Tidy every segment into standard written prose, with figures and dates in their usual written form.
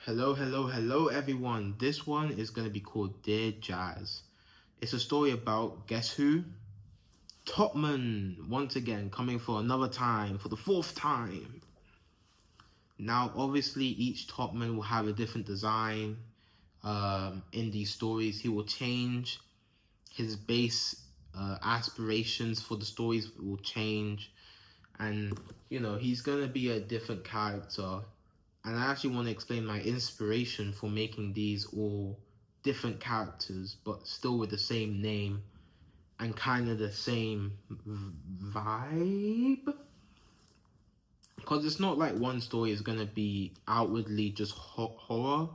Hello, everyone. This one is going to be called Dear Jazz. It's a story about, guess who? Topman, once again, coming for another time, for the fourth time. Now, obviously, each Topman will have a different design. In these stories, he will change. His base aspirations for the stories will change. And, he's going to be a different character. And I actually want to explain my inspiration for making these all different characters, but still with the same name and kind of the same vibe. Because it's not like one story is going to be outwardly just horror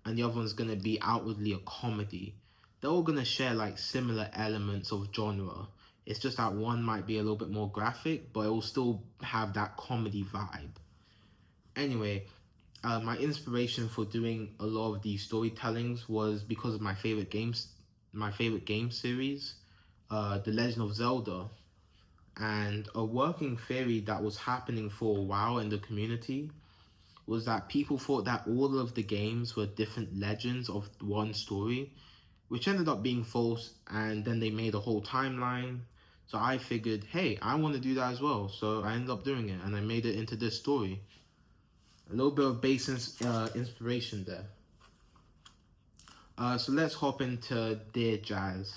and the other one's going to be outwardly a comedy. They're all going to share like similar elements of genre. It's just that one might be a little bit more graphic, but it will still have that comedy vibe. Anyway, my inspiration for doing a lot of these storytellings was because of my favorite game series, The Legend of Zelda. And a working theory that was happening for a while in the community was that people thought that all of the games were different legends of one story, which ended up being false, and then they made a whole timeline. So I figured, hey, I want to do that as well. So I ended up doing it, and I made it into this story. A little bit of base inspiration there. So let's hop into Dear Jazz.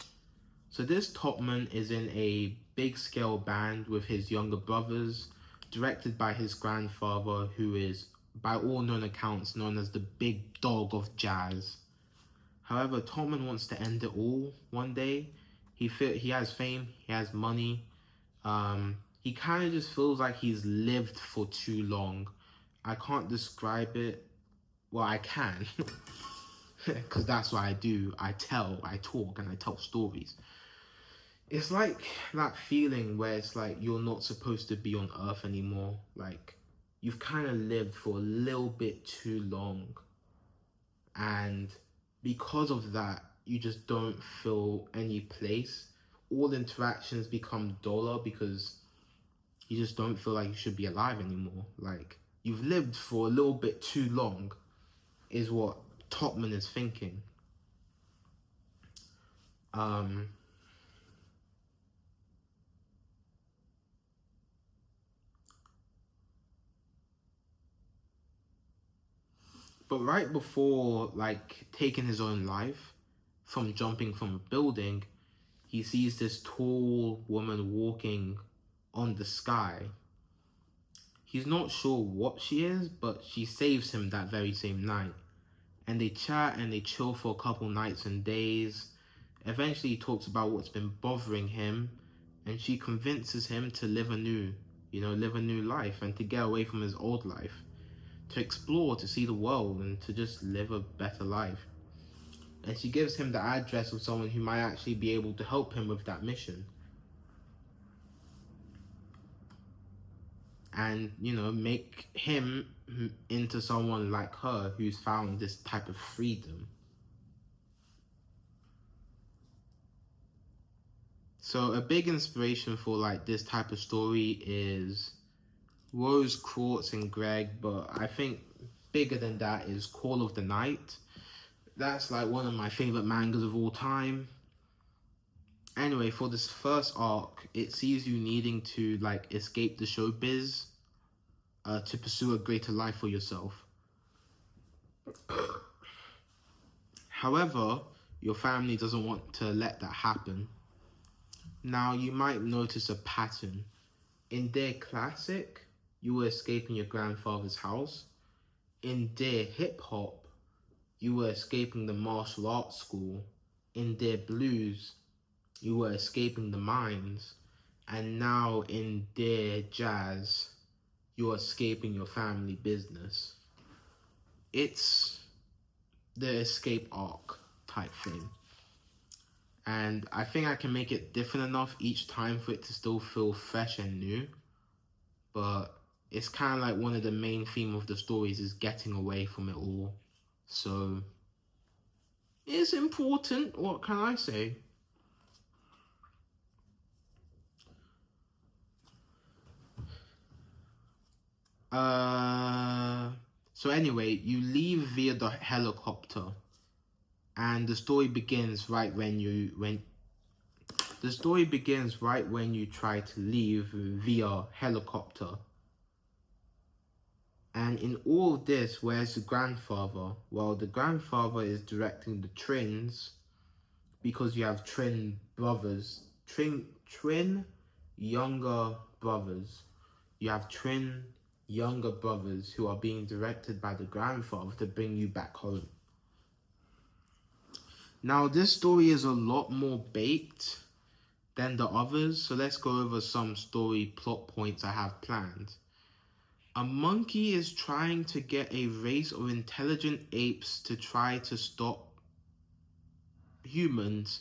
So this Topman is in a big scale band with his younger brothers, directed by his grandfather, who is, by all known accounts, known as the big dog of jazz. However, Topman wants to end it all one day. He has fame, he has money. He kind of just feels like he's lived for too long. I can't describe it. Well, I can. Because that's what I do. I talk, and I tell stories. It's like that feeling where it's like you're not supposed to be on Earth anymore. Like, you've kind of lived for a little bit too long. And because of that, you just don't feel any place. All interactions become duller because you just don't feel like you should be alive anymore. Like, you've lived for a little bit too long, is what Topman is thinking. But right before, like, taking his own life from jumping from a building, he sees this tall woman walking on the sky. He's not sure what she is, but she saves him that very same night. And they chat and they chill for a couple nights and days. Eventually he talks about what's been bothering him, and she convinces him to live a new life and to get away from his old life, to explore, to see the world, and to just live a better life. And she gives him the address of someone who might actually be able to help him with that mission. And, make him into someone like her who's found this type of freedom. So a big inspiration for like this type of story is Rose Quartz and Greg, but I think bigger than that is Call of the Night. That's like one of my favorite mangas of all time. Anyway, for this first arc, it sees you needing to like escape the showbiz to pursue a greater life for yourself. However, your family doesn't want to let that happen. Now, you might notice a pattern. In Dear Classic, you were escaping your grandfather's house. In Dear Hip Hop, you were escaping the martial arts school. In Dear Blues, you were escaping the mines. And now in Dear Jazz, you're escaping your family business. It's the escape arc type thing. And I think I can make it different enough each time for it to still feel fresh and new. But it's kind of like one of the main themes of the stories is getting away from it all. So it's important, what can I say? So anyway, you leave via the helicopter, and the story begins right when you try to leave via helicopter. And in all of this, where's the grandfather? Well, the grandfather is directing the twins, because you have twin brothers, twin younger brothers. You have twin younger brothers who are being directed by the grandfather to bring you back home. Now, this story is a lot more baked than the others, so let's go over some story plot points I have planned. A monkey is trying to get a race of intelligent apes to try to stop humans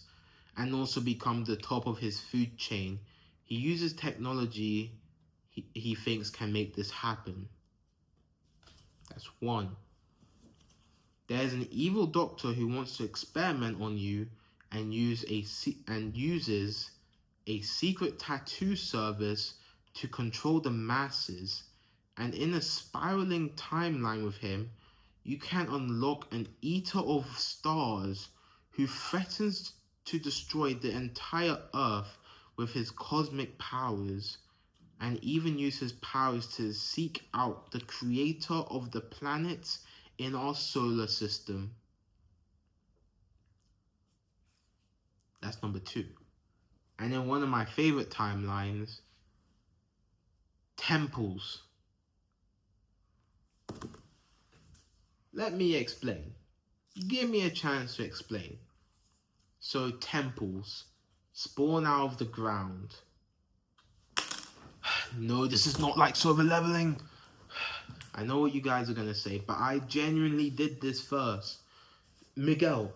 and also become the top of his food chain. He uses technology he thinks can make this happen. That's one. There's an evil doctor who wants to experiment on you and uses a secret tattoo service to control the masses. And in a spiraling timeline with him, you can unlock an eater of stars who threatens to destroy the entire Earth with his cosmic powers, and even use his powers to seek out the creator of the planets in our solar system. That's number 2. And in one of my favorite timelines, temples. Let me explain. Give me a chance to explain. So temples spawn out of the ground. No, this is not like Solo Leveling. I know what you guys are going to say, but I genuinely did this first. Miguel,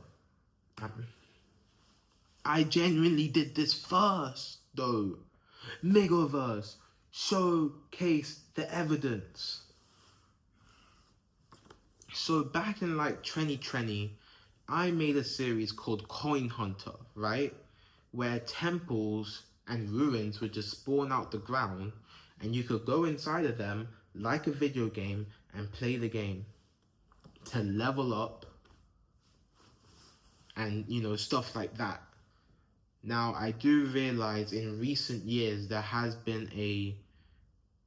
I genuinely did this first, though. Megaverse, showcase the evidence. So back in like 2020, I made a series called Coin Hunter, right? Where temples and ruins would just spawn out the ground, and you could go inside of them like a video game and play the game to level up and, stuff like that. Now, I do realize in recent years there has been a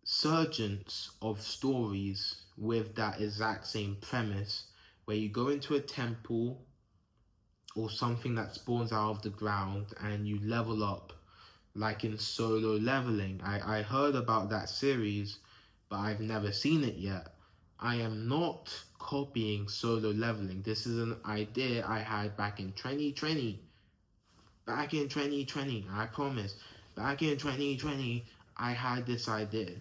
surgence of stories with that exact same premise, where you go into a temple or something that spawns out of the ground and you level up, like in Solo Leveling. I heard about that series, but I've never seen it yet. I am not copying Solo Leveling. This is an idea I had back in 2020. Back in 2020, I promise. Back in 2020, I had this idea.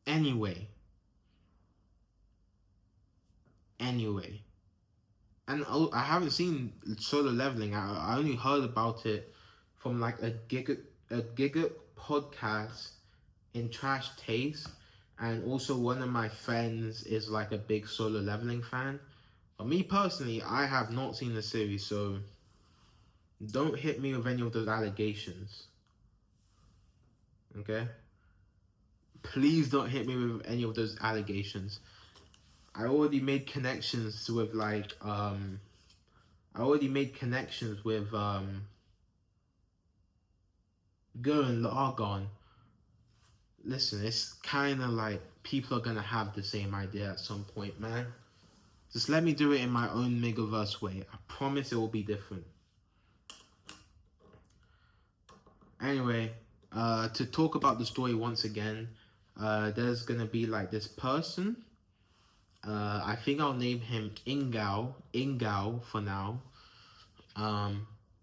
Anyway. And I haven't seen Solo Leveling. I only heard about it from like a Giga podcast in Trash Taste. And also one of my friends is like a big Solo Leveling fan. But me personally, I have not seen the series, so don't hit me with any of those allegations. Okay? Please don't hit me with any of those allegations. I already made connections with Gurren Lagann. Listen, it's kind of like people are gonna have the same idea at some point, man. Just let me do it in my own Megaverse way. I promise it will be different. Anyway, to talk about the story once again, there's gonna be like this person. I think I'll name him Ingao for now.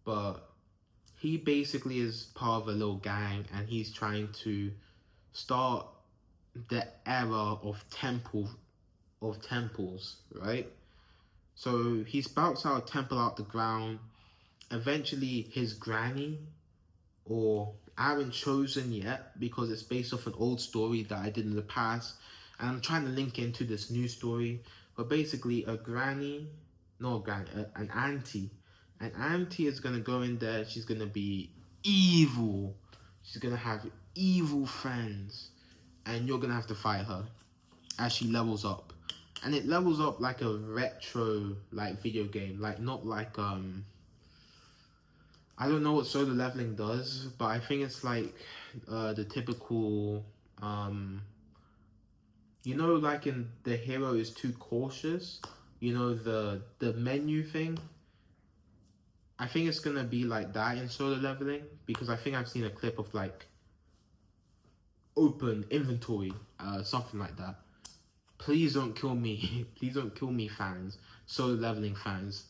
But he basically is part of a little gang, and he's trying to start the era of temples, right? So he spouts out a temple out the ground. Eventually his granny, or I haven't chosen yet because it's based off an old story that I did in the past, and I'm trying to link into this new story. But basically an auntie. An auntie is gonna go in there. She's gonna be evil. She's gonna have evil friends. and you're gonna have to fight her as she levels up. And it levels up like a retro like video game, like not like I don't know what solo leveling does, but I think it's like the typical you know, like in the hero is too cautious, you know, the menu thing. I think it's gonna be like that in solo leveling, because I think I've seen a clip of like open inventory, something like that. Please don't kill me. Please don't kill me, fans. Solo leveling fans.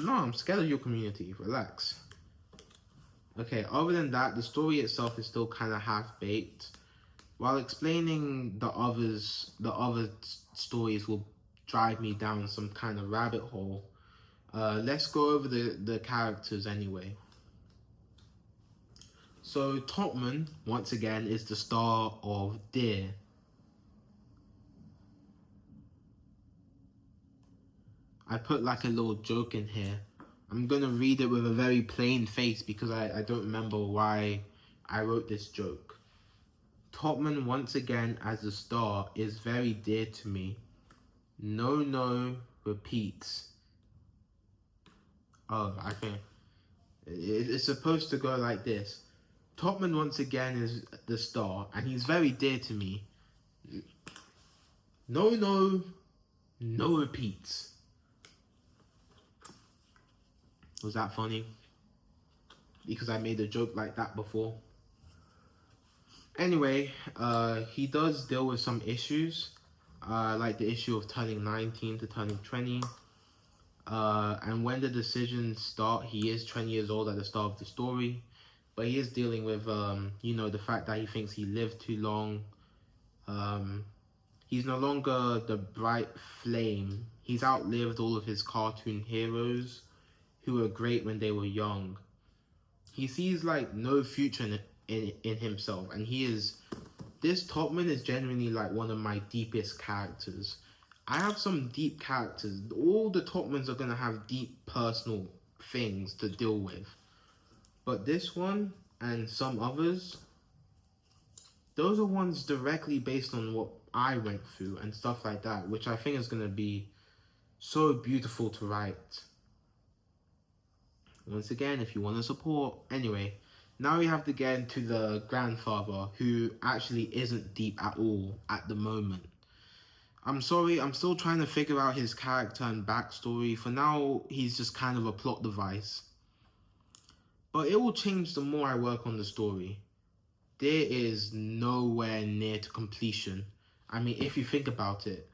No, I'm scared of your community. Relax. Okay, other than that, the story itself is still kind of half-baked. While explaining the other stories will drive me down some kind of rabbit hole, let's go over the characters anyway. So Topman, once again, is the star of Dear. I put like a little joke in here. I'm gonna read it with a very plain face because I don't remember why I wrote this joke. Topman, once again as the star, is very dear to me. No repeats. Oh, I think it's supposed to go like this. Topman once again is the star, and he's very dear to me. No repeats. Was that funny? Because I made a joke like that before. Anyway, he does deal with some issues, like the issue of turning 19 to turning 20. And when the decisions start, he is 20 years old at the start of the story. But he is dealing with, you know, the fact that he thinks he lived too long. He's no longer the bright flame. He's outlived all of his cartoon heroes who were great when they were young. He sees like no future in himself, and this Topman is genuinely like one of my deepest characters. I have some deep characters. All the Topmans are gonna have deep personal things to deal with, but this one and some others, those are ones directly based on what I went through and stuff like that, which I think is gonna be so beautiful to write. Once again, if you want to support. Anyway, now we have to get into the grandfather, who actually isn't deep at all at the moment. I'm sorry, I'm still trying to figure out his character and backstory. For now, he's just kind of a plot device. But it will change the more I work on the story. There is nowhere near to completion. I mean, if you think about it,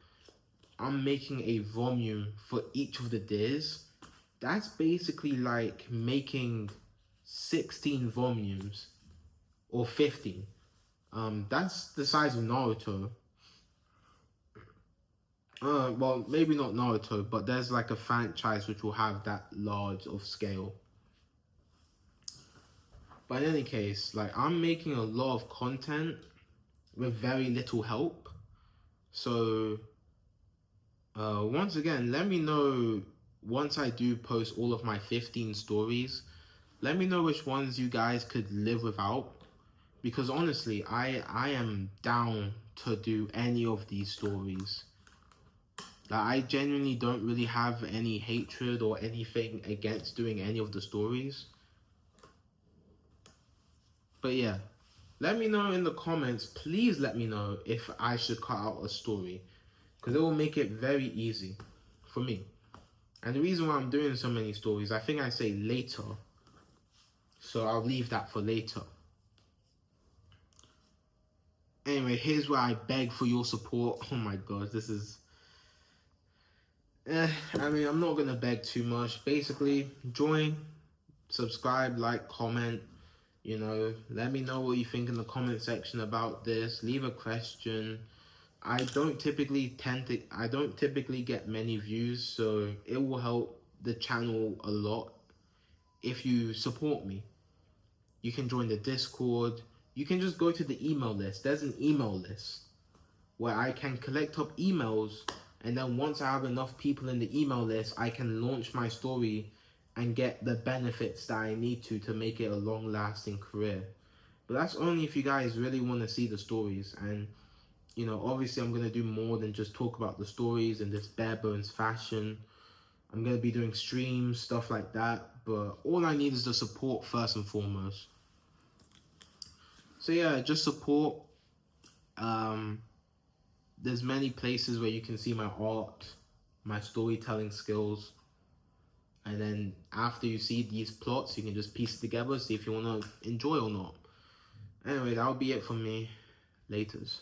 I'm making a volume for each of the Dears. That's basically like making 16 volumes or 15. That's the size of Naruto. Well, maybe not Naruto, but there's like a franchise which will have that large of scale. But in any case, like, I'm making a lot of content with very little help. So, once again, let me know, once I do post all of my 15 stories, let me know which ones you guys could live without. Because honestly, I am down to do any of these stories. Like, I genuinely don't really have any hatred or anything against doing any of the stories. But yeah, let me know in the comments, please let me know if I should cut out a story. Because it will make it very easy for me. And the reason why I'm doing so many stories, I think I say later. So I'll leave that for later. Anyway, here's where I beg for your support. Oh my god, this is... I mean, I'm not going to beg too much. Basically, join, subscribe, like, comment. You know, let me know what you think in the comment section about this. Leave a question. I don't typically get many views, so it will help the channel a lot if you support me. You can join the Discord. You can just go to the email list. There's an email list where I can collect up emails, and then once I have enough people in the email list, I can launch my story and get the benefits that I need to make it a long-lasting career. But that's only if you guys really want to see the stories. And, you know, obviously I'm going to do more than just talk about the stories in this bare bones fashion. I'm going to be doing streams, stuff like that. But all I need is the support first and foremost. So yeah, just support. There's many places where you can see my art, my storytelling skills. And then after you see these plots, you can just piece it together, see if you want to enjoy or not. Anyway, that'll be it from me. Laters.